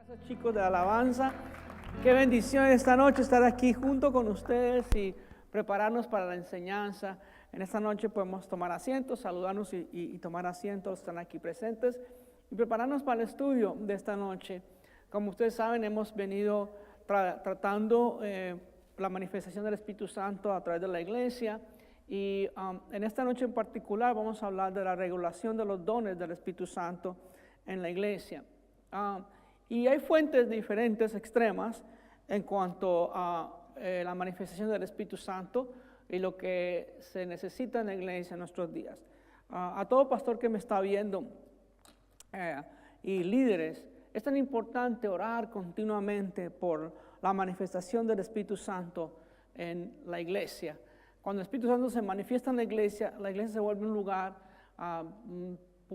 Gracias, chicos de alabanza. Qué bendición esta noche estar aquí junto con ustedes y prepararnos para la enseñanza. En esta noche podemos tomar asientos, saludarnos y tomar asientos, están aquí presentes y prepararnos para el estudio de esta noche. Como ustedes saben, hemos venido tratando la manifestación del Espíritu Santo a través de la iglesia y en esta noche en particular vamos a hablar de la regulación de los dones del Espíritu Santo en la iglesia. Y hay fuentes diferentes, extremas, en cuanto a la manifestación del Espíritu Santo y lo que se necesita en la iglesia en nuestros días. A todo pastor que me está viendo y líderes, es tan importante orar continuamente por la manifestación del Espíritu Santo en la iglesia. Cuando el Espíritu Santo se manifiesta en la iglesia se vuelve un lugar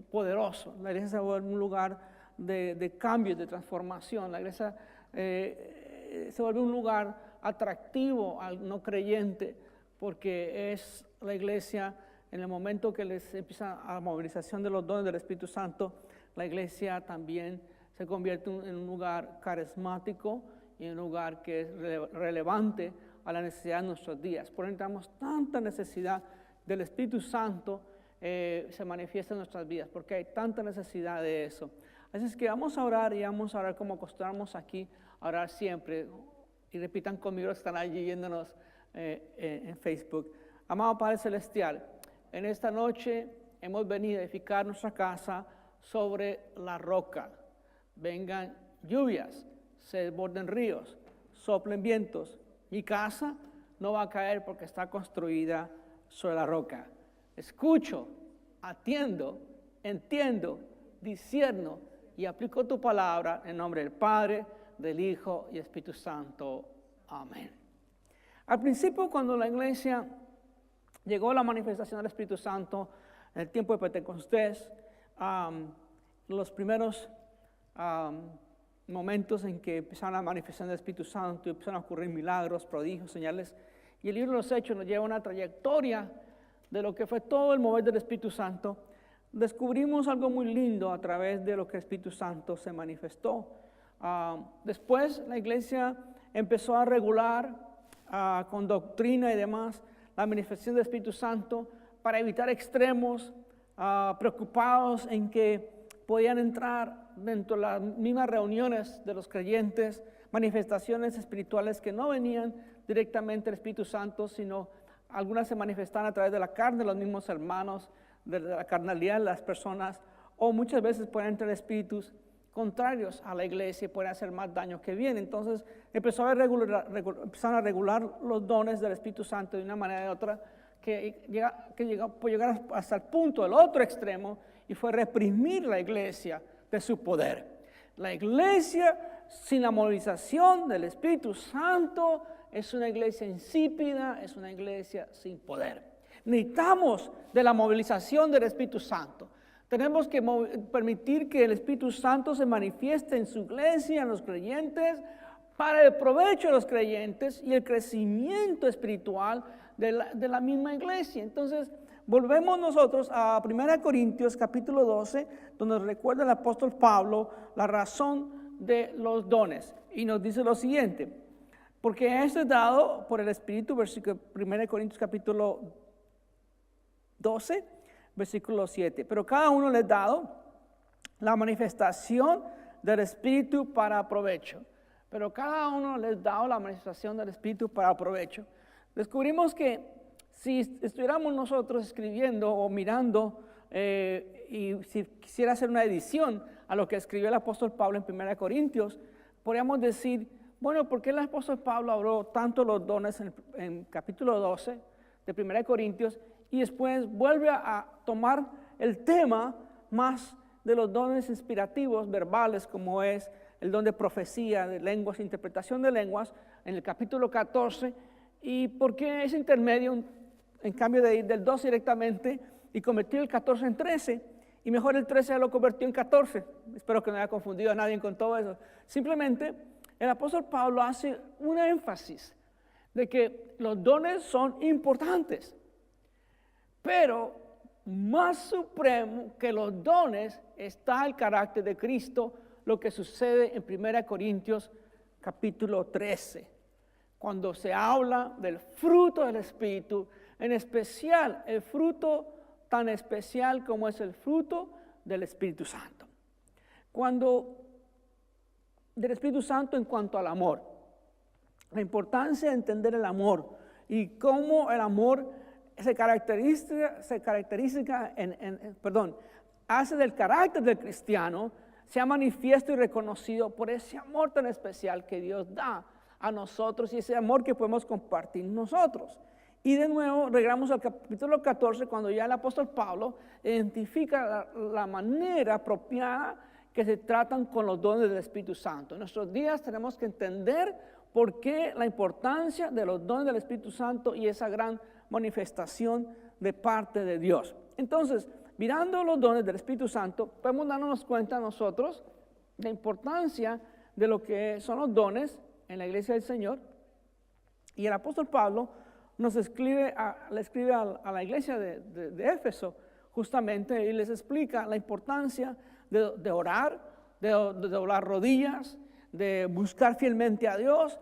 poderoso, la iglesia se vuelve un lugar de cambio, de transformación. La iglesia se vuelve un lugar atractivo al no creyente, porque es la iglesia, en el momento que les empieza a movilización de los dones del Espíritu Santo, la iglesia también se convierte en un lugar carismático y en un lugar que es relevante a la necesidad de nuestros días. Por eso tenemos tanta necesidad del Espíritu Santo se manifiesta en nuestras vidas, porque hay tanta necesidad de eso. Así es que vamos a orar y vamos a orar como acostumbramos aquí, a orar siempre. Y repitan conmigo los que están allí viéndonos en Facebook. Amado Padre Celestial, en esta noche hemos venido a edificar nuestra casa sobre la roca. Vengan lluvias, se desborden ríos, soplen vientos. Mi casa no va a caer porque está construida sobre la roca. Escucho, atiendo, entiendo, discierno y aplico tu palabra en nombre del Padre, del Hijo y Espíritu Santo. Amén. Al principio, cuando la iglesia llegó a la manifestación del Espíritu Santo, en el tiempo de Pentecostés, los primeros momentos en que empezaron la manifestación del Espíritu Santo, empezaron a ocurrir milagros, prodigios, señales, y el libro de los Hechos nos lleva una trayectoria de lo que fue todo el mover del Espíritu Santo. Descubrimos algo muy lindo a través de lo que el Espíritu Santo se manifestó. Después la iglesia empezó a regular con doctrina y demás la manifestación del Espíritu Santo para evitar extremos, preocupados en que podían entrar dentro de las mismas reuniones de los creyentes, manifestaciones espirituales que no venían directamente del Espíritu Santo, sino algunas se manifestaban a través de la carne, los mismos hermanos, de la carnalidad de las personas, o muchas veces pueden entrar espíritus contrarios a la iglesia y pueden hacer más daño que bien. Entonces empezaron a regular los dones del Espíritu Santo de una manera u otra que puede llegar hasta el punto del otro extremo, y fue reprimir la iglesia de su poder. La iglesia sin la movilización del Espíritu Santo es una iglesia insípida, es una iglesia sin poder. Necesitamos de la movilización del Espíritu Santo. Tenemos que permitir que el Espíritu Santo se manifieste en su iglesia, en los creyentes, para el provecho de los creyentes y el crecimiento espiritual de la misma iglesia. Entonces, volvemos nosotros a 1 Corintios capítulo 12, donde recuerda el apóstol Pablo la razón de los dones. Y nos dice lo siguiente: porque esto es dado por el Espíritu, versículo 1 Corintios capítulo 12, versículo 7. Pero cada uno le es dado la manifestación del Espíritu para provecho. Pero cada uno les ha dado la manifestación del Espíritu para provecho. Descubrimos que si estuviéramos nosotros escribiendo o mirando y si quisiera hacer una edición a lo que escribió el apóstol Pablo en 1 Corintios, podríamos decir, bueno, ¿por qué el apóstol Pablo habló tanto los dones en capítulo 12 de 1 Corintios y después vuelve a tomar el tema más de los dones inspirativos, verbales, como es el don de profecía, de lenguas, interpretación de lenguas, en el capítulo 14, y por qué ese intermedio, en cambio de ir del 12 directamente y convertir el 14 en 13, y mejor el 13 ya lo convirtió en 14. Espero que no haya confundido a nadie con todo eso. Simplemente el apóstol Pablo hace un énfasis de que los dones son importantes, pero más supremo que los dones está el carácter de Cristo, lo que sucede en 1 Corintios capítulo 13, cuando se habla del fruto del Espíritu, en especial el fruto tan especial como es el fruto del Espíritu Santo. Cuando del Espíritu Santo en cuanto al amor, la importancia de entender el amor y cómo el amor hace del carácter del cristiano, sea manifiesto y reconocido por ese amor tan especial que Dios da a nosotros y ese amor que podemos compartir nosotros. Y de nuevo, regresamos al capítulo 14, cuando ya el apóstol Pablo identifica la manera apropiada que se tratan con los dones del Espíritu Santo. En nuestros días tenemos que entender por qué la importancia de los dones del Espíritu Santo y esa gran manifestación de parte de Dios. Entonces, mirando los dones del Espíritu Santo, podemos darnos cuenta nosotros de la importancia de lo que son los dones en la iglesia del Señor. Y el apóstol Pablo le escribe a la iglesia de Éfeso, justamente, y les explica la importancia de orar, de doblar rodillas, de buscar fielmente a Dios,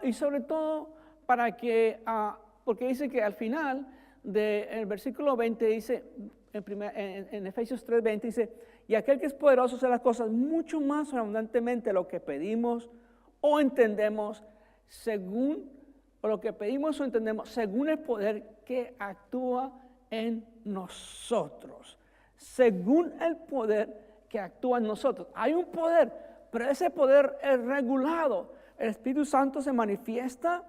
y sobre todo para que, porque dice que al final del versículo 20 dice, en Efesios 3:20 dice, y aquel que es poderoso hace las cosas mucho más abundantemente de lo que pedimos o entendemos, según el poder que actúa en nosotros. Según el poder que actúa en nosotros. Hay un poder, pero ese poder es regulado. El Espíritu Santo se manifiesta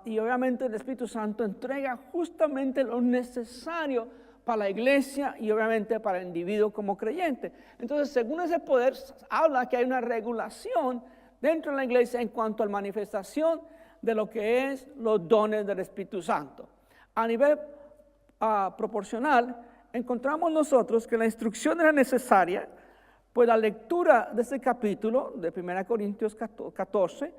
y obviamente el Espíritu Santo entrega justamente lo necesario para la iglesia y obviamente para el individuo como creyente. Entonces, según ese poder, habla que hay una regulación dentro de la iglesia en cuanto a la manifestación de lo que es los dones del Espíritu Santo. A nivel proporcional, encontramos nosotros que la instrucción era necesaria, pues la lectura de este capítulo de 1 Corintios 14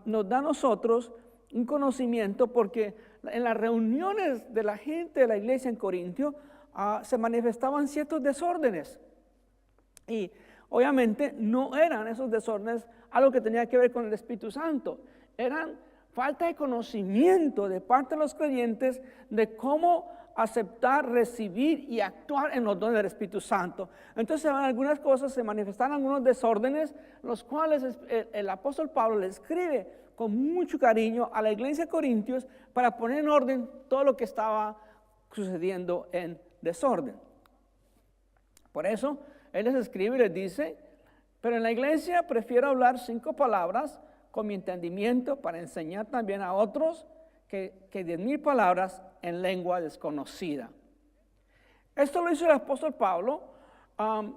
nos da a nosotros un conocimiento, porque en las reuniones de la gente de la iglesia en Corintio se manifestaban ciertos desórdenes. Y obviamente no eran esos desórdenes algo que tenía que ver con el Espíritu Santo. Eran falta de conocimiento de parte de los creyentes de cómo aceptar, recibir y actuar en los dones del Espíritu Santo. Entonces, en algunas cosas se manifestaron algunos desórdenes, los cuales el apóstol Pablo le escribe con mucho cariño a la iglesia de Corintios para poner en orden todo lo que estaba sucediendo en desorden. Por eso, él les escribe y les dice, pero en la iglesia prefiero hablar 5 palabras con mi entendimiento para enseñar también a otros que 10,000 palabras en lengua desconocida. Esto lo hizo el apóstol Pablo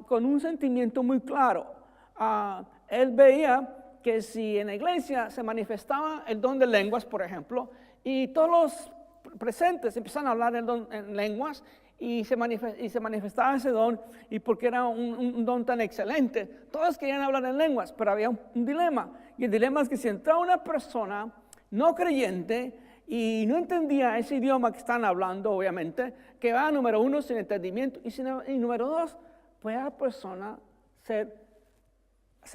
con un sentimiento muy claro. Él veía que si en la iglesia se manifestaba el don de lenguas, por ejemplo, y todos los presentes empezaban a hablar en lenguas, y se manifestaba ese don, y porque era un don tan excelente, todos querían hablar en lenguas, pero había un dilema, y el dilema es que si entraba una persona no creyente y no entendía ese idioma que están hablando, obviamente, que va, número 1, sin entendimiento, y número 2, puede la persona ser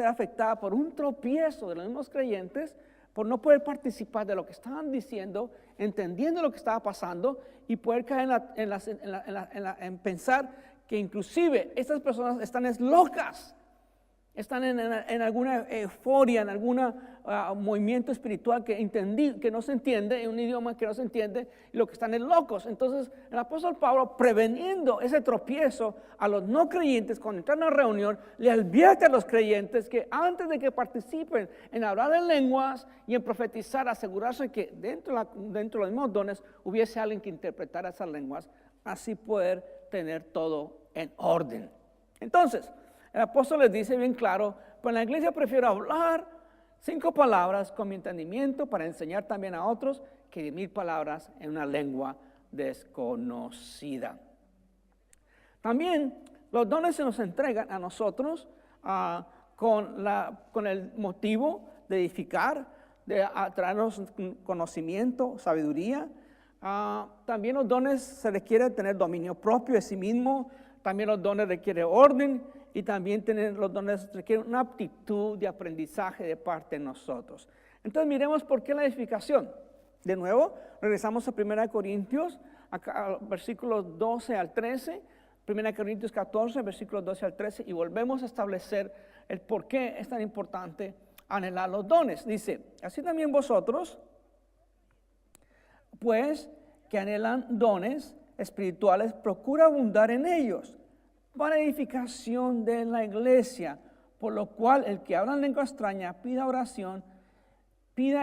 afectada por un tropiezo de los mismos creyentes, por no poder participar de lo que estaban diciendo, entendiendo lo que estaba pasando, y poder caer en pensar que inclusive estas personas están locas, están en alguna euforia, en algún movimiento espiritual que no se entiende, en un idioma que no se entiende, y lo que están es locos. Entonces el apóstol Pablo, preveniendo ese tropiezo a los no creyentes cuando entran a una reunión, le advierte a los creyentes que antes de que participen en hablar en lenguas y en profetizar, asegurarse que dentro de los mismos dones hubiese alguien que interpretara esas lenguas, así poder tener todo en orden. Entonces el apóstol les dice bien claro, pues en la iglesia prefiero hablar 5 palabras con mi entendimiento para enseñar también a otros que 10,000 palabras en una lengua desconocida. También los dones se nos entregan a nosotros con el motivo de edificar, de traernos conocimiento, sabiduría. También los dones se requiere tener dominio propio de sí mismo. También los dones requieren orden y también tener los dones requieren una aptitud de aprendizaje de parte de nosotros. Entonces miremos por qué la edificación. De nuevo, regresamos a 1 Corintios, acá, versículos 12 al 13, 1 Corintios 14, versículos 12 al 13, y volvemos a establecer el por qué es tan importante anhelar los dones. Dice, así también vosotros, pues, que anhelan dones espirituales, procura abundar en ellos, para edificación de la iglesia, por lo cual el que habla en lengua extraña pida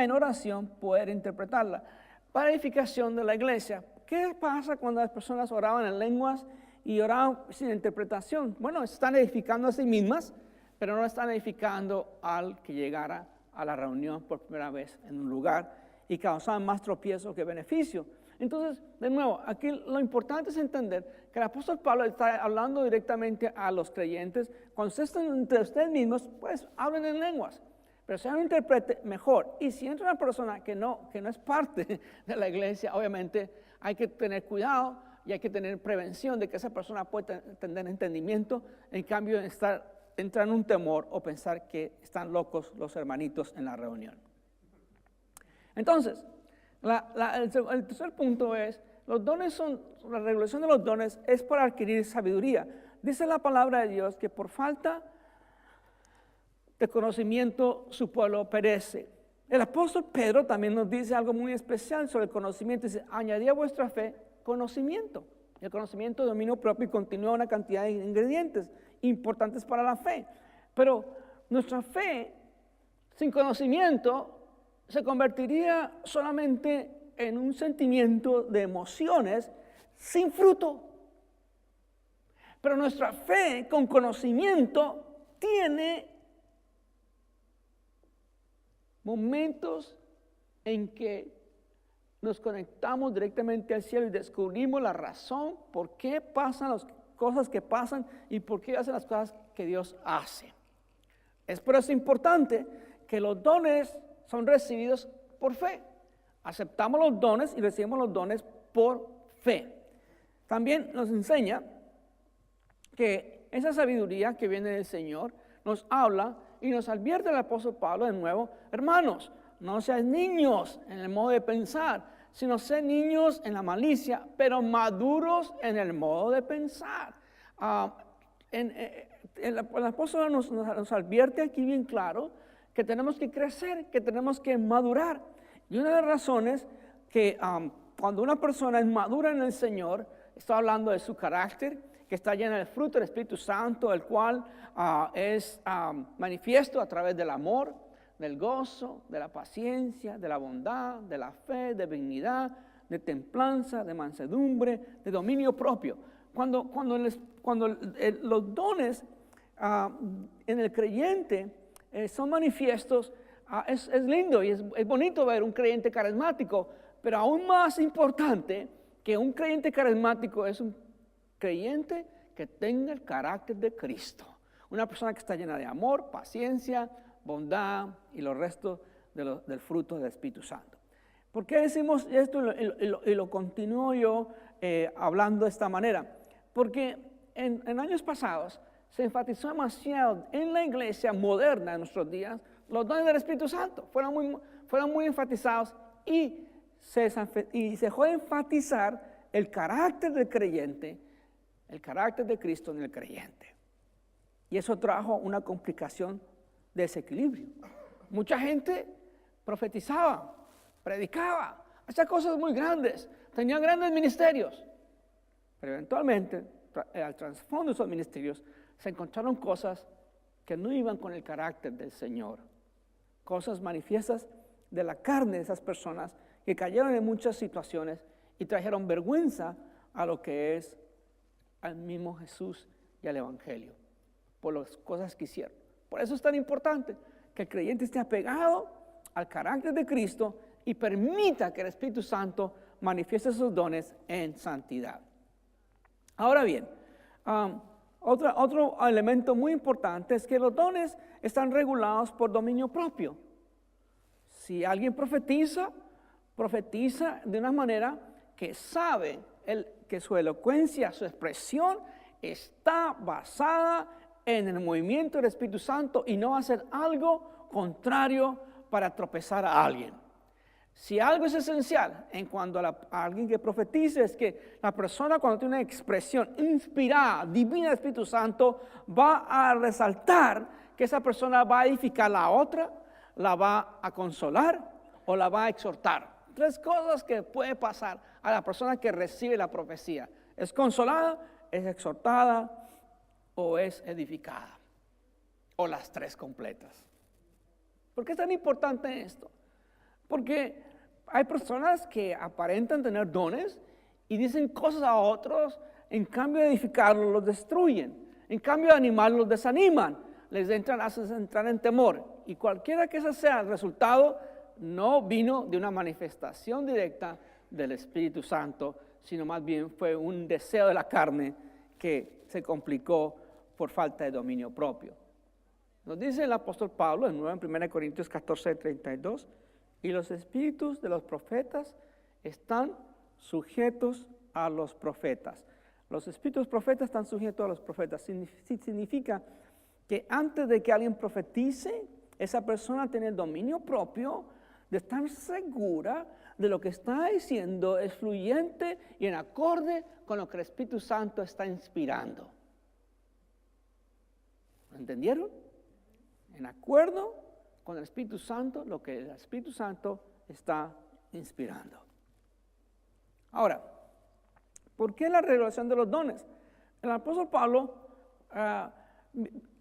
en oración poder interpretarla. Para edificación de la iglesia. ¿Qué pasa cuando las personas oraban en lenguas y oraban sin interpretación? Bueno, están edificando a sí mismas, pero no están edificando al que llegara a la reunión por primera vez en un lugar y causaban más tropiezo que beneficio. Entonces, de nuevo, aquí lo importante es entender que el apóstol Pablo está hablando directamente a los creyentes. Cuando ustedes están entre ustedes mismos, pues hablen en lenguas. Pero si uno interprete, mejor. Y si entra una persona que no es parte de la iglesia, obviamente hay que tener cuidado y hay que tener prevención de que esa persona pueda tener entendimiento, en cambio de entrar en un temor o pensar que están locos los hermanitos en la reunión. Entonces, el tercer punto es, los dones la regulación de los dones es para adquirir sabiduría. Dice la palabra de Dios que por falta de conocimiento su pueblo perece. El apóstol Pedro también nos dice algo muy especial sobre el conocimiento. Dice, añadid a vuestra fe conocimiento. El conocimiento, dominio propio y continúa una cantidad de ingredientes importantes para la fe. Pero nuestra fe sin conocimiento se convertiría solamente en un sentimiento de emociones sin fruto. Pero nuestra fe con conocimiento tiene momentos en que nos conectamos directamente al cielo y descubrimos la razón por qué pasan las cosas que pasan y por qué hacen las cosas que Dios hace. Es por eso importante que los dones son recibidos por fe. Aceptamos los dones y recibimos los dones por fe. También nos enseña que esa sabiduría que viene del Señor nos habla y nos advierte el apóstol Pablo de nuevo, hermanos, no sean niños en el modo de pensar, sino sean niños en la malicia, pero maduros en el modo de pensar. El apóstol nos advierte aquí bien claro que tenemos que crecer, que tenemos que madurar. Y una de las razones que cuando una persona es madura en el Señor, está hablando de su carácter, que está llena del fruto del Espíritu Santo, el cual es manifiesto a través del amor, del gozo, de la paciencia, de la bondad, de la fe, de benignidad, de templanza, de mansedumbre, de dominio propio. Cuando los dones en el creyente son manifiestos, es lindo y es bonito ver un creyente carismático, pero aún más importante que un creyente carismático es un creyente que tenga el carácter de Cristo. Una persona que está llena de amor, paciencia, bondad y los restos del fruto del Espíritu Santo. ¿Por qué decimos esto y lo continúo yo hablando de esta manera? Porque en años pasados se enfatizó demasiado en la iglesia moderna de nuestros días los dones del Espíritu Santo. Fueron muy enfatizados y se dejó de enfatizar el carácter del creyente, el carácter de Cristo en el creyente. Y eso trajo una complicación de desequilibrio. Mucha gente profetizaba, predicaba, hacía cosas muy grandes, tenía grandes ministerios. Pero eventualmente, al trasfondo de esos ministerios, se encontraron cosas que no iban con el carácter del Señor. Cosas manifiestas de la carne de esas personas que cayeron en muchas situaciones y trajeron vergüenza a lo que es al mismo Jesús y al Evangelio, por las cosas que hicieron. Por eso es tan importante que el creyente esté apegado al carácter de Cristo y permita que el Espíritu Santo manifieste sus dones en santidad. Ahora bien, otro elemento muy importante es que los dones están regulados por dominio propio. Si alguien profetiza de una manera que sabe que su elocuencia, su expresión está basada en el movimiento del Espíritu Santo y no hacer algo contrario para tropezar a alguien. Si algo es esencial en cuanto a alguien que profetice, es que la persona, cuando tiene una expresión inspirada, divina del Espíritu Santo, va a resaltar que esa persona va a edificar a la otra, la va a consolar o la va a exhortar. 3 cosas que puede pasar a la persona que recibe la profecía: es consolada, es exhortada o es edificada, o las 3 completas. ¿Por qué es tan importante esto? Porque hay personas que aparentan tener dones y dicen cosas a otros, en cambio de edificarlos los destruyen, en cambio de animarlos los desaniman, hacen entrar en temor. Y cualquiera que ese sea el resultado, no vino de una manifestación directa del Espíritu Santo, sino más bien fue un deseo de la carne que se complicó por falta de dominio propio. Nos dice el apóstol Pablo en 1 Corintios 14:32, y los espíritus de los profetas están sujetos a los profetas. Los espíritus profetas están sujetos a los profetas. Significa que antes de que alguien profetice, esa persona tiene el dominio propio de estar segura de lo que está diciendo es fluyente y en acorde con lo que el Espíritu Santo está inspirando. ¿Entendieron? En acuerdo con el Espíritu Santo, lo que el Espíritu Santo está inspirando. Ahora, ¿por qué la revelación de los dones? El apóstol Pablo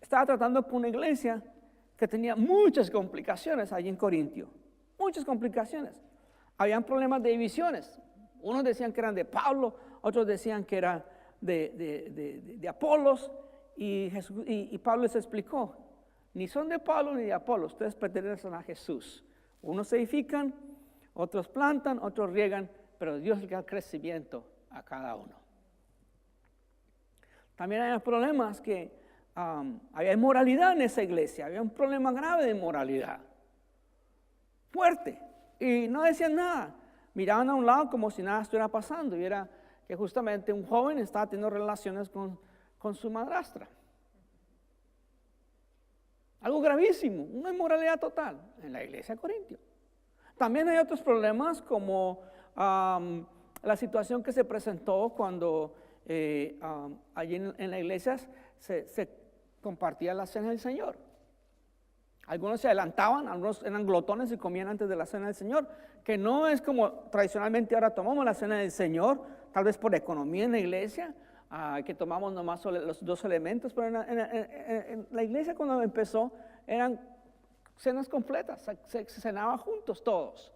estaba tratando con una iglesia que tenía muchas complicaciones allí en Corintio. Muchas complicaciones. Habían problemas de divisiones. Unos decían que eran de Pablo, otros decían que eran de Apolos. Y Pablo les explicó: ni son de Pablo ni de Apolos, ustedes pertenecen a Jesús. Unos se edifican, otros plantan, otros riegan, pero Dios le da crecimiento a cada uno. También hay problemas que había inmoralidad en esa iglesia, había un problema grave de inmoralidad, fuerte, y no decían nada, miraban a un lado como si nada estuviera pasando, y era que justamente un joven estaba teniendo relaciones con su madrastra. Algo gravísimo, una inmoralidad total en la iglesia de Corintio. También hay otros problemas como la situación que se presentó cuando allí en la iglesia se compartía la cena del Señor. Algunos se adelantaban, algunos eran glotones y comían antes de la cena del Señor, que no es como tradicionalmente ahora tomamos la cena del Señor, tal vez por economía en la iglesia, que tomamos nomás los 2 elementos, pero en la iglesia cuando empezó eran cenas completas, se cenaba juntos todos,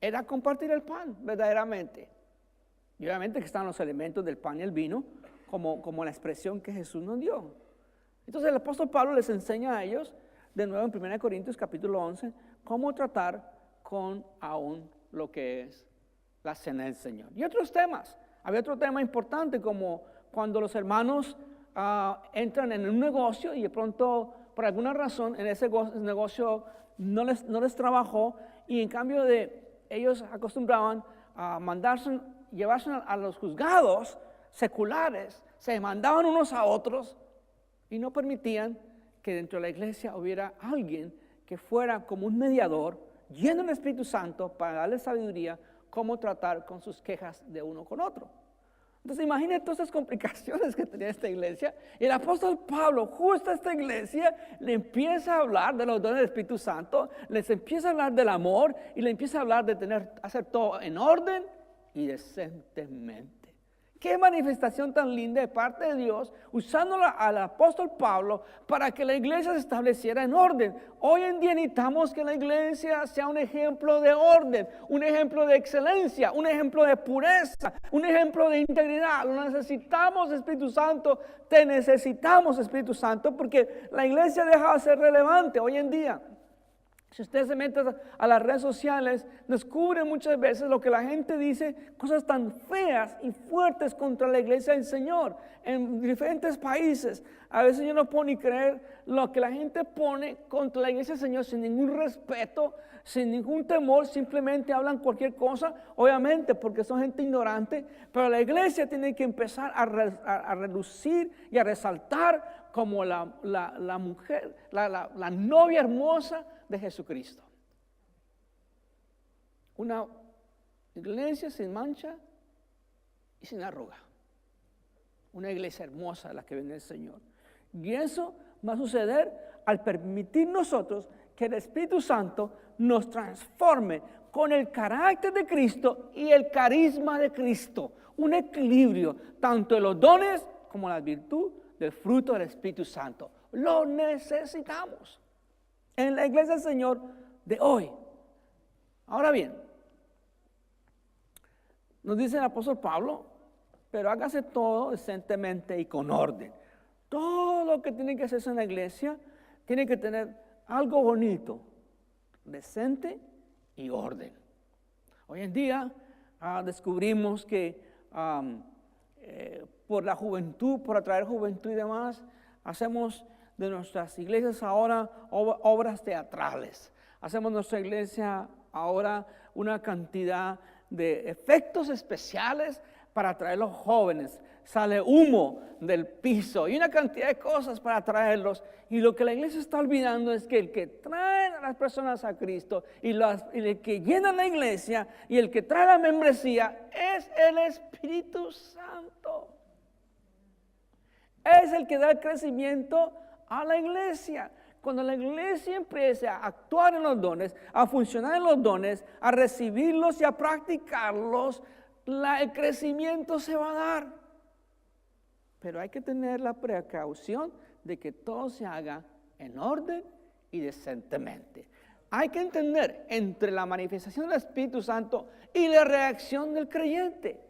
era compartir el pan verdaderamente, y obviamente que están los elementos del pan y el vino como la expresión que Jesús nos dio. Entonces el apóstol Pablo les enseña a ellos de nuevo en 1 Corintios capítulo 11 cómo tratar con aún lo que es la cena del Señor y otros temas. Había otro tema importante como cuando los hermanos entran en un negocio y de pronto, por alguna razón, en ese negocio no les trabajó, y en cambio ellos acostumbraban a llevarse a los juzgados seculares, se demandaban unos a otros y no permitían que dentro de la iglesia hubiera alguien que fuera como un mediador, lleno del Espíritu Santo, para darle sabiduría cómo tratar con sus quejas de uno con otro. Entonces imaginen todas esas complicaciones que tenía esta iglesia. Y el apóstol Pablo, justo a esta iglesia, le empieza a hablar de los dones del Espíritu Santo, les empieza a hablar del amor y le empieza a hablar de hacer todo en orden y decentemente. Qué manifestación tan linda de parte de Dios, usándola al apóstol Pablo para que la iglesia se estableciera en orden. Hoy en día necesitamos que la iglesia sea un ejemplo de orden, un ejemplo de excelencia, un ejemplo de pureza, un ejemplo de integridad. Lo necesitamos, Espíritu Santo, te necesitamos, Espíritu Santo, porque la iglesia deja de ser relevante hoy en día. Si usted se mete a las redes sociales, descubre muchas veces lo que la gente dice, cosas tan feas y fuertes contra la iglesia del Señor en diferentes países. A veces yo no puedo ni creer lo que la gente pone contra la iglesia del Señor sin ningún respeto, sin ningún temor, simplemente hablan cualquier cosa, obviamente porque son gente ignorante, pero la iglesia tiene que empezar a relucir y a resaltar como la mujer, la novia hermosa de Jesucristo. Una iglesia sin mancha y sin arruga. Una iglesia hermosa la que viene el Señor. Y eso va a suceder al permitir nosotros que el Espíritu Santo nos transforme con el carácter de Cristo y el carisma de Cristo. Un equilibrio, tanto de los dones como la virtud del fruto del Espíritu Santo. Lo necesitamos en la iglesia del Señor de hoy. Ahora bien, nos dice el apóstol Pablo, pero hágase todo decentemente y con orden. Todo lo que tiene que hacerse en la iglesia tiene que tener algo bonito, decente y orden. Hoy en día descubrimos que por la juventud, por atraer juventud y demás, hacemos de nuestras iglesias ahora obras teatrales. Hacemos nuestra iglesia ahora una cantidad de efectos especiales para atraer a los jóvenes. Sale humo del piso y una cantidad de cosas para atraerlos. Y lo que la iglesia está olvidando es que el que trae a las personas a Cristo y el que llena la iglesia y el que trae la membresía es el Espíritu Santo. Es el que da el crecimiento a la iglesia. Cuando la iglesia empiece a actuar en los dones, a funcionar en los dones, a recibirlos y a practicarlos, el crecimiento se va a dar. Pero hay que tener la precaución de que todo se haga en orden y decentemente. Hay que entender entre la manifestación del Espíritu Santo y la reacción del creyente.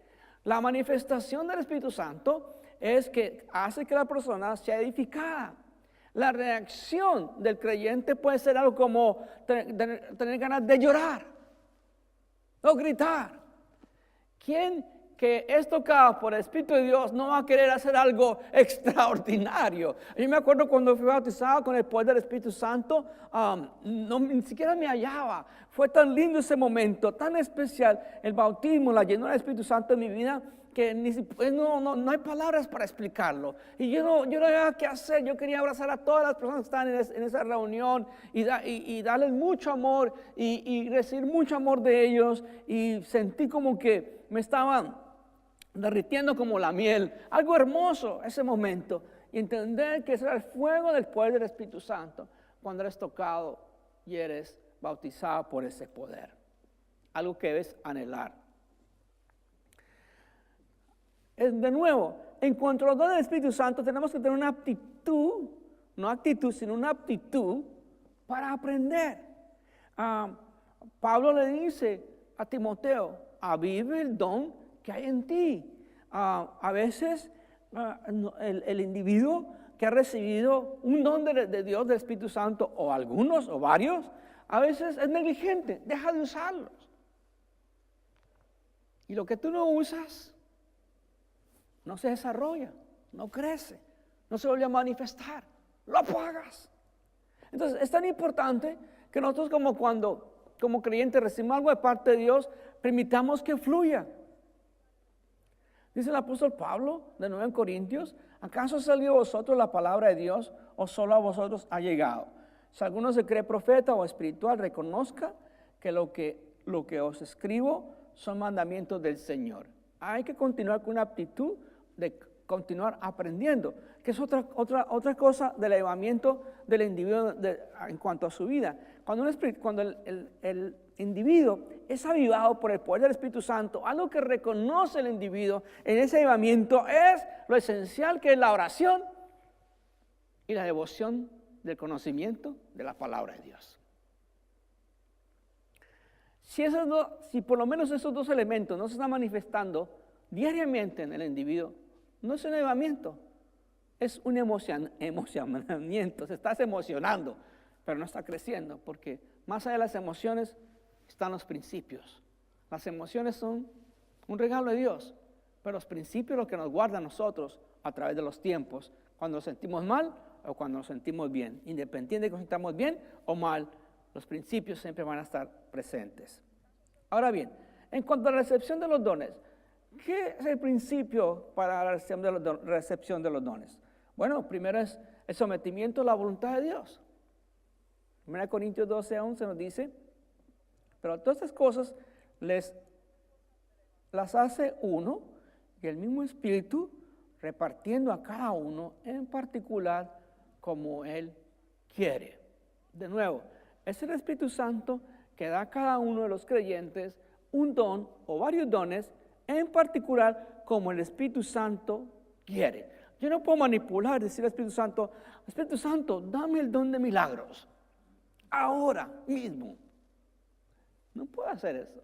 La manifestación del Espíritu Santo es que hace que la persona sea edificada. La reacción del creyente puede ser algo como tener ganas de llorar o gritar. ¿Quién que es tocado por el Espíritu de Dios no va a querer hacer algo extraordinario? Yo me acuerdo cuando fui bautizado con el poder del Espíritu Santo, ni siquiera me hallaba. Fue tan lindo ese momento, tan especial. El bautismo, la llenura del Espíritu Santo en mi vida, que no hay palabras para explicarlo. Y yo no sabía qué hacer. Yo quería abrazar a todas las personas que estaban en esa reunión y darles mucho amor y recibir mucho amor de ellos. Y sentí como que me estaban derritiendo como la miel. Algo hermoso ese momento. Y entender que ese era el fuego del poder del Espíritu Santo cuando eres tocado y eres bautizado por ese poder. Algo que debes anhelar. De nuevo, en cuanto a los dones del Espíritu Santo, tenemos que tener una aptitud, no actitud, sino una aptitud para aprender. Pablo le dice a Timoteo, avive el don que hay en ti. A veces el individuo que ha recibido un don de Dios, del Espíritu Santo, o algunos o varios, a veces es negligente, deja de usarlos. Y lo que tú no usas no se desarrolla, no crece, no se vuelve a manifestar, lo apagas. Entonces es tan importante que nosotros como creyentes recibimos algo de parte de Dios, permitamos que fluya. Dice el apóstol Pablo, de nuevo en Corintios, ¿acaso salió a vosotros la palabra de Dios o solo a vosotros ha llegado? Si alguno se cree profeta o espiritual, reconozca que lo que os escribo son mandamientos del Señor. Hay que continuar con una aptitud de continuar aprendiendo, que es otra cosa del elevamiento del individuo en cuanto a su vida. Cuando el individuo es avivado por el poder del Espíritu Santo, algo que reconoce el individuo en ese avivamiento es lo esencial, que es la oración y la devoción del conocimiento de la palabra de Dios. Si por lo menos esos dos elementos no se están manifestando diariamente en el individuo, no es un elevamiento, es un emocionamiento. Se está emocionando, pero no está creciendo, porque más allá de las emociones están los principios. Las emociones son un regalo de Dios, pero los principios son los que nos guardan a nosotros a través de los tiempos, cuando nos sentimos mal o cuando nos sentimos bien. Independiente de que nos sintamos bien o mal, los principios siempre van a estar presentes. Ahora bien, en cuanto a la recepción de los dones, ¿qué es el principio para la recepción de los dones? Bueno, primero es el sometimiento a la voluntad de Dios. 1 Corintios 12:11 nos dice, pero todas estas cosas las hace uno y el mismo Espíritu, repartiendo a cada uno en particular como Él quiere. De nuevo, es el Espíritu Santo que da a cada uno de los creyentes un don o varios dones, en particular como el Espíritu Santo quiere. Yo no puedo manipular, decir al Espíritu Santo, dame el don de milagros, ahora mismo. No puedo hacer eso.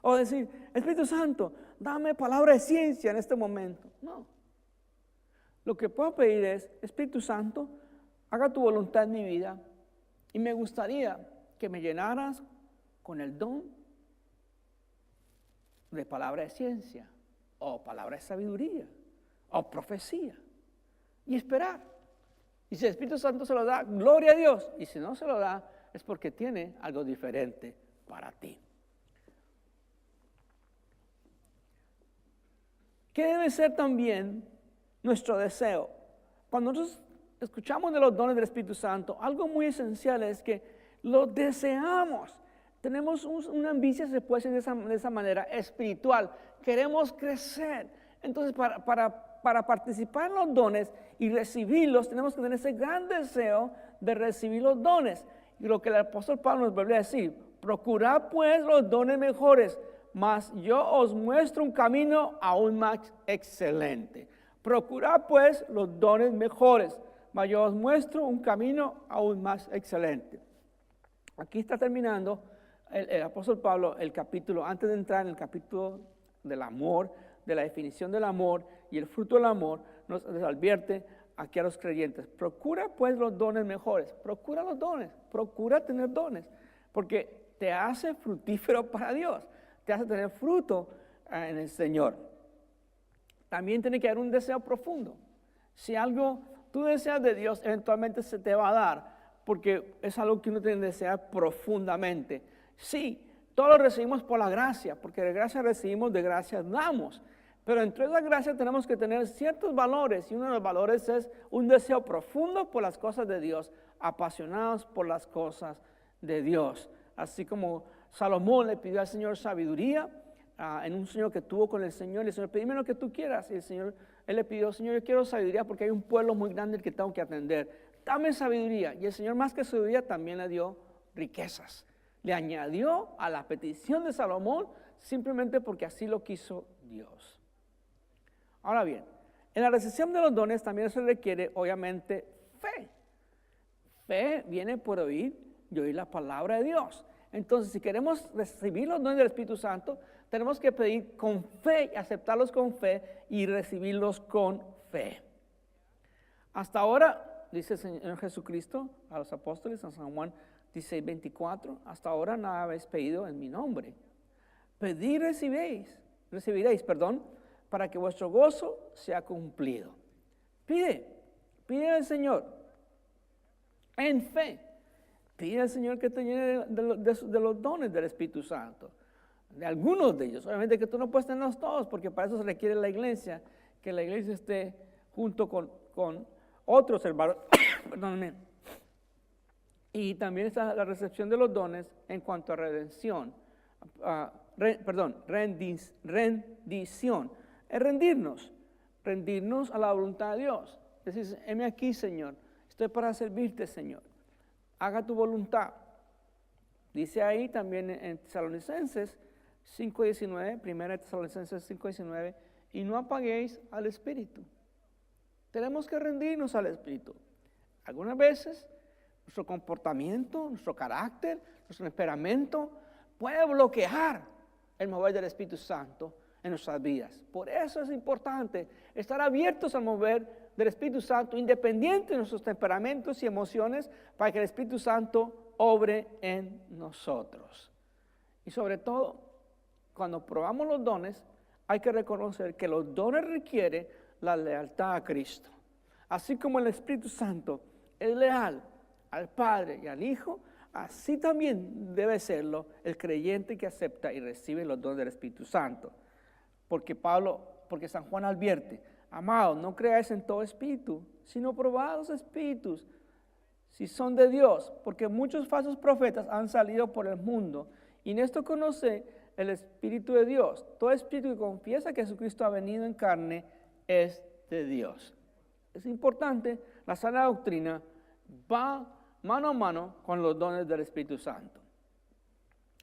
O decir, Espíritu Santo, dame palabra de ciencia en este momento. No. Lo que puedo pedir es, Espíritu Santo, haga tu voluntad en mi vida y me gustaría que me llenaras con el don de palabra de ciencia o palabra de sabiduría o profecía y esperar. Y si el Espíritu Santo se lo da, gloria a Dios. Y si no se lo da, es porque tiene algo diferente para ti. ¿Qué debe ser también nuestro deseo? Cuando nosotros escuchamos de los dones del Espíritu Santo, algo muy esencial es que lo deseamos. Tenemos una ambición, se puede decir de esa manera, espiritual. Queremos crecer. Entonces, para participar en los dones y recibirlos, tenemos que tener ese gran deseo de recibir los dones. Y lo que el apóstol Pablo nos vuelve a decir, procurad pues los dones mejores, mas yo os muestro un camino aún más excelente. Procurad pues los dones mejores, mas yo os muestro un camino aún más excelente. Aquí está terminando el apóstol Pablo el capítulo, antes de entrar en el capítulo del amor, de la definición del amor y el fruto del amor, nos advierte aquí a los creyentes. Procura pues los dones mejores, procura los dones, procura tener dones, porque te hace fructífero para Dios, te hace tener fruto en el Señor. También tiene que haber un deseo profundo. Si algo tú deseas de Dios, eventualmente se te va a dar, porque es algo que uno tiene que desear profundamente. Sí, todos lo recibimos por la gracia, porque de gracia recibimos, de gracia damos. Pero entre esa gracia tenemos que tener ciertos valores, y uno de los valores es un deseo profundo por las cosas de Dios, apasionados por las cosas de Dios. Así como Salomón le pidió al Señor sabiduría en un sueño que tuvo con el Señor, y el Señor, pedime lo que tú quieras. Y el Señor, él le pidió, Señor, yo quiero sabiduría porque hay un pueblo muy grande que tengo que atender. Dame sabiduría. Y el Señor, más que sabiduría, también le dio riquezas. Le añadió a la petición de Salomón simplemente porque así lo quiso Dios. Ahora bien, en la recepción de los dones también se requiere, obviamente, fe. Fe viene por oír y oír la palabra de Dios. Entonces, si queremos recibir los dones del Espíritu Santo, tenemos que pedir con fe, aceptarlos con fe y recibirlos con fe. Hasta ahora, dice el Señor Jesucristo a los apóstoles en San Juan 16:24, hasta ahora nada habéis pedido en mi nombre. Pedid recibiréis, para que vuestro gozo sea cumplido. Pide al Señor en fe. Pide al Señor que te llene de los dones del Espíritu Santo, de algunos de ellos. Obviamente que tú no puedes tenerlos todos, porque para eso se requiere la iglesia, que la iglesia esté junto con otros hermanos. Perdónenme. Y también está la recepción de los dones en cuanto a rendición. Es rendirnos a la voluntad de Dios. Decir, heme aquí, Señor, estoy para servirte, Señor. Haga tu voluntad. Dice ahí también en Tesalonicenses 5:19, 1 Tesalonicenses 5:19, y no apaguéis al Espíritu. Tenemos que rendirnos al Espíritu. Algunas veces nuestro comportamiento, nuestro carácter, nuestro temperamento puede bloquear el mover del Espíritu Santo en nuestras vidas. Por eso es importante estar abiertos al mover del Espíritu Santo, independiente de nuestros temperamentos y emociones, para que el Espíritu Santo obre en nosotros. Y sobre todo, cuando probamos los dones, hay que reconocer que los dones requieren la lealtad a Cristo. Así como el Espíritu Santo es leal al Padre y al Hijo, así también debe serlo el creyente que acepta y recibe los dones del Espíritu Santo. Porque San Juan advierte, Amados, no creáis en todo espíritu, sino probad los espíritus, si son de Dios, porque muchos falsos profetas han salido por el mundo, y en esto conoce el Espíritu de Dios. Todo espíritu que confiesa que Jesucristo ha venido en carne es de Dios. Es importante, la sana doctrina va mano a mano con los dones del Espíritu Santo.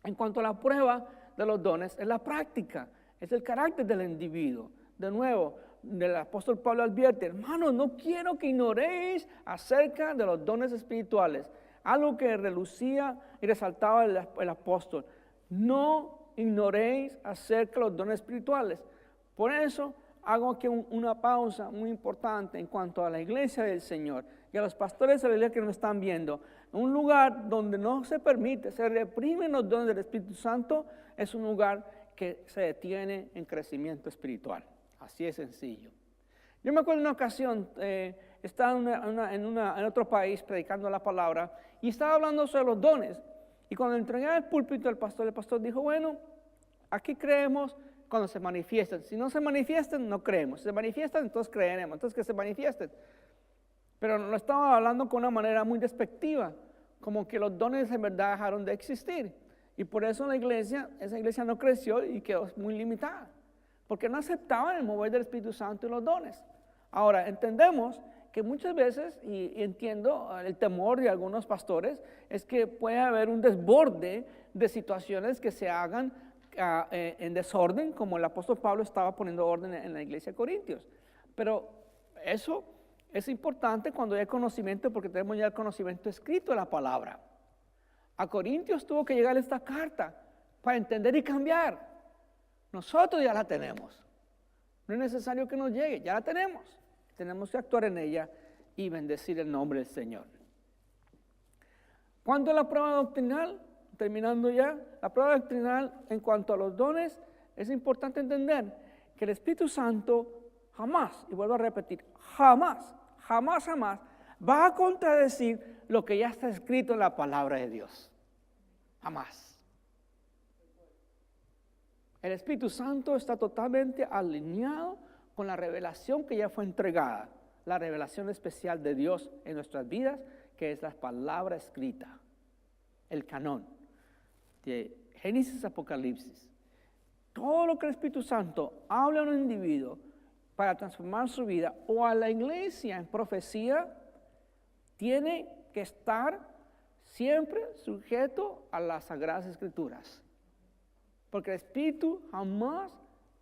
En cuanto a la prueba de los dones, es la práctica, es el carácter del individuo. De nuevo, el apóstol Pablo advierte, hermanos, no quiero que ignoréis acerca de los dones espirituales. Algo que relucía y resaltaba el apóstol. No ignoréis acerca de los dones espirituales. Por eso hago aquí una pausa muy importante en cuanto a la iglesia del Señor y a los pastores de la iglesia que nos están viendo. Un lugar donde no se permite, se reprimen los dones del Espíritu Santo, es un lugar que se detiene en crecimiento espiritual. Así es sencillo. Yo me acuerdo de una ocasión, estaba en otro país predicando la palabra y estaba hablando sobre los dones. Y cuando entregué el púlpito al pastor, el pastor dijo, bueno, aquí creemos cuando se manifiestan. Si no se manifiestan, no creemos. Si se manifiestan, entonces creeremos. Entonces que se manifiesten. Pero lo estaba hablando con una manera muy despectiva, como que los dones en verdad dejaron de existir. Y por eso esa iglesia no creció y quedó muy limitada. Porque no aceptaban el mover del Espíritu Santo y los dones. Ahora, entendemos que muchas veces, y entiendo el temor de algunos pastores, es que puede haber un desborde de situaciones que se hagan en desorden, como el apóstol Pablo estaba poniendo orden en la iglesia de Corintios. Pero eso es importante cuando hay conocimiento, porque tenemos ya el conocimiento escrito de la palabra. A Corintios tuvo que llegar esta carta para entender y cambiar. Nosotros ya la tenemos. No es necesario que nos llegue, ya la tenemos. Tenemos que actuar en ella y bendecir el nombre del Señor. ¿Cuánto a la prueba doctrinal? Terminando ya, la prueba doctrinal en cuanto a los dones, es importante entender que el Espíritu Santo jamás, y vuelvo a repetir, jamás va a contradecir lo que ya está escrito en la palabra de Dios. Jamás. El Espíritu Santo está totalmente alineado con la revelación que ya fue entregada, la revelación especial de Dios en nuestras vidas, que es la palabra escrita, el canón de Génesis, Apocalipsis. Todo lo que el Espíritu Santo habla a un individuo para transformar su vida o a la iglesia en profecía, tiene que estar siempre sujeto a las Sagradas Escrituras. Porque el Espíritu jamás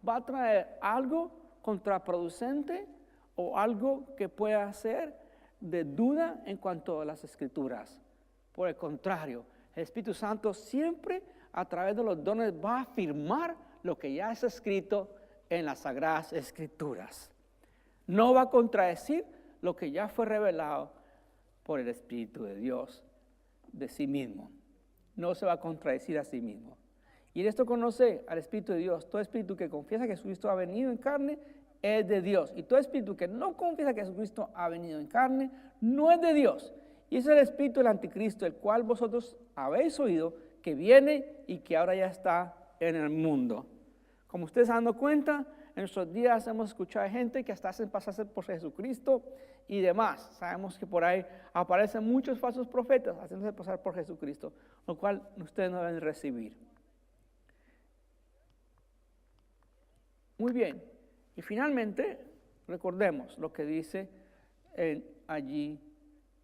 va a traer algo contraproducente o algo que pueda ser de duda en cuanto a las Escrituras. Por el contrario, el Espíritu Santo siempre a través de los dones va a afirmar lo que ya es escrito en las Sagradas Escrituras. No va a contradecir lo que ya fue revelado por el Espíritu de Dios de sí mismo. No se va a contradecir a sí mismo. Y en esto conoce al Espíritu de Dios. Todo espíritu que confiesa que Jesucristo ha venido en carne es de Dios. Y todo espíritu que no confiesa que Jesucristo ha venido en carne no es de Dios. Y ese es el espíritu del anticristo, el cual vosotros habéis oído que viene y que ahora ya está en el mundo. Como ustedes se han dado cuenta, en nuestros días hemos escuchado a gente que hasta hacen pasarse por Jesucristo y demás. Sabemos que por ahí aparecen muchos falsos profetas haciéndose pasar por Jesucristo, lo cual ustedes no deben recibir. Muy bien, y finalmente recordemos lo que dice allí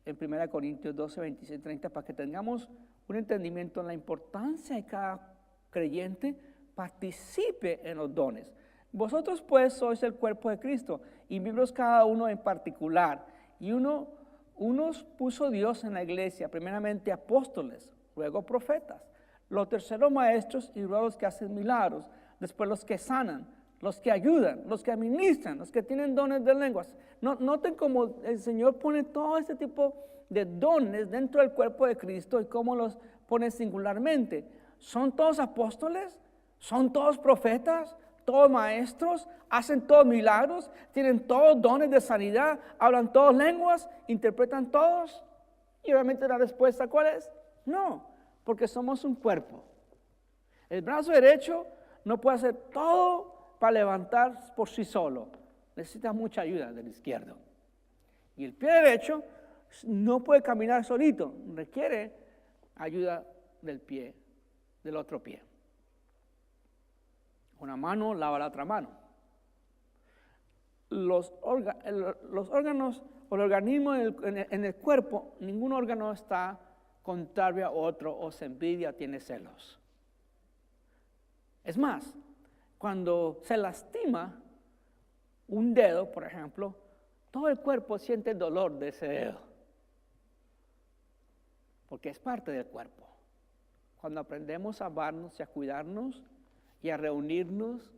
en 1 Corintios 12, 26, 30, para que tengamos un entendimiento en la importancia de cada creyente participe en los dones. Vosotros pues sois el cuerpo de Cristo y miembros cada uno en particular. Y unos puso Dios en la iglesia, primeramente apóstoles, luego profetas, los terceros maestros y luego los que hacen milagros, después los que sanan, los que ayudan, los que administran, los que tienen dones de lenguas. Noten cómo el Señor pone todo este tipo de dones dentro del cuerpo de Cristo y cómo los pone singularmente. ¿Son todos apóstoles? ¿Son todos profetas? ¿Todos maestros? ¿Hacen todos milagros? ¿Tienen todos dones de sanidad? ¿Hablan todas lenguas? ¿Interpretan todos? Y obviamente la respuesta, ¿cuál es? No, porque somos un cuerpo. El brazo derecho no puede hacer todo para levantar por sí solo. necesita mucha ayuda del izquierdo. Y el pie derecho no puede caminar solito, requiere ayuda del pie, del otro pie. Una mano lava la otra mano. Los órganos o el organismo en el cuerpo, ningún órgano está contrario a otro o se envidia, tiene celos. Es más, cuando se lastima un dedo, por ejemplo, todo el cuerpo siente el dolor de ese dedo, porque es parte del cuerpo. Cuando aprendemos a amarnos y a cuidarnos y a reunirnos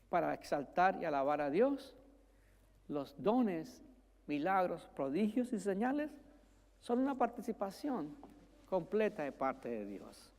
para exaltar y alabar a Dios, los dones, milagros, prodigios y señales son una participación completa de parte de Dios.